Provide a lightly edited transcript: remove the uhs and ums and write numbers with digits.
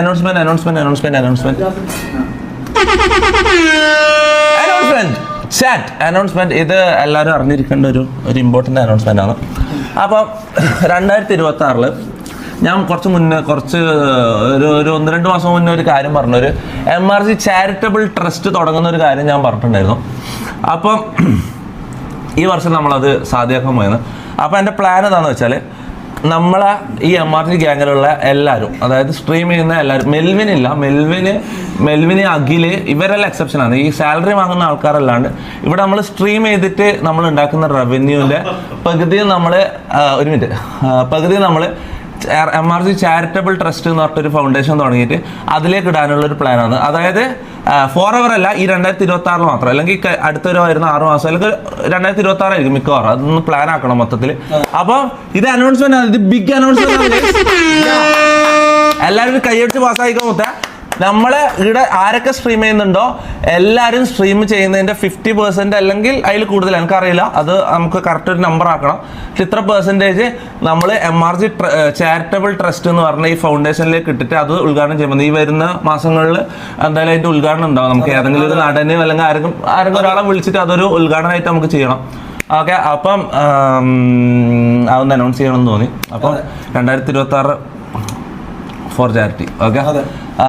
Announcement ഇത് എല്ലാവരും അറിഞ്ഞിരിക്കേണ്ട ഒരു ഇമ്പോർട്ടൻ്റ് അനൗൺസ്മെന്റ് ആണ്. അപ്പം 2026 ഞാൻ കുറച്ച് ഒരു 1-2 മാസം മുന്നേ ഒരു കാര്യം പറഞ്ഞു. ഒരു MRC ചാരിറ്റബിൾ ട്രസ്റ്റ് തുടങ്ങുന്ന ഒരു കാര്യം ഞാൻ പറഞ്ഞിട്ടുണ്ടായിരുന്നു. അപ്പം ഈ വർഷം നമ്മളത് സാധ്യമാക്കാൻ പോയത്. അപ്പം എൻ്റെ പ്ലാൻ എന്താണെന്ന് വെച്ചാൽ, നമ്മളെ ഈ MRC ഗ്യാങ്ങിലുള്ള എല്ലാവരും, അതായത് സ്ട്രീം ചെയ്യുന്ന എല്ലാവരും, മെൽവിന് അഖില് ഇവരെല്ലാം എക്സെപ്ഷനാണ്. ഈ സാലറി വാങ്ങുന്ന ആൾക്കാരല്ലാണ്ട് ഇവിടെ നമ്മൾ സ്ട്രീം ചെയ്തിട്ട് നമ്മൾ ഉണ്ടാക്കുന്ന റവന്യൂവിൻ്റെ പകുതി നമ്മൾ MRC ചാരിറ്റബിൾ ട്രസ്റ്റ് എന്ന് പറഞ്ഞിട്ടൊരു ഫൗണ്ടേഷൻ തുടങ്ങിയിട്ട് അതിലേക്ക് ഇടാനുള്ളൊരു പ്ലാനാണ്. അതായത് ഫോർ എവർ അല്ല, ഈ 2026 മാത്രം, അല്ലെങ്കിൽ അടുത്തൊരു വരുന്ന 6 മാസം, അല്ലെങ്കിൽ 2026 ആയിരിക്കും മിക്കവാറും. അതൊന്ന് പ്ലാൻ ആക്കണം മൊത്തത്തിൽ. അപ്പോൾ ഇത് അനൗൺസ്മെന്റ് ആണ്, ഇത് ബിഗ് അനൗൺസ്മെന്റ്. എല്ലാവരും കൈയടിച്ച് പാസ്സായിക്കാൻ മൊത്തം. നമ്മളെ ഇവിടെ ആരൊക്കെ സ്ട്രീം ചെയ്യുന്നുണ്ടോ എല്ലാവരും സ്ട്രീം ചെയ്യുന്നതിൻ്റെ 50% അല്ലെങ്കിൽ അതിൽ കൂടുതൽ, എനിക്കറിയില്ല, അത് നമുക്ക് കറക്റ്റ് ഒരു നമ്പർ ആക്കണം. പക്ഷെ ഇത്ര പെർസെൻറ്റേജ് നമ്മൾ MRC ചാരിറ്റബിൾ ട്രസ്റ്റ് എന്ന് പറഞ്ഞ ഈ ഫൗണ്ടേഷനിലേക്ക് ഇട്ടിട്ട് അത് ഉദ്ഘാടനം ചെയ്യുമ്പോൾ ഈ വരുന്ന മാസങ്ങളിൽ എന്തായാലും അതിൻ്റെ ഉദ്ഘാടനം ഉണ്ടാവും. നമുക്ക് ഏതെങ്കിലും ഒരു നടന് അല്ലെങ്കിൽ ആരെങ്കിലും ഒരാളെ വിളിച്ചിട്ട് അതൊരു ഉദ്ഘാടനമായിട്ട് നമുക്ക് ചെയ്യണം. ഓക്കെ, അപ്പം അതൊന്ന് അനൗൺസ് ചെയ്യണമെന്ന് തോന്നി. അപ്പം 2026 ഫോർ ചാരിറ്റി. ഓക്കെ.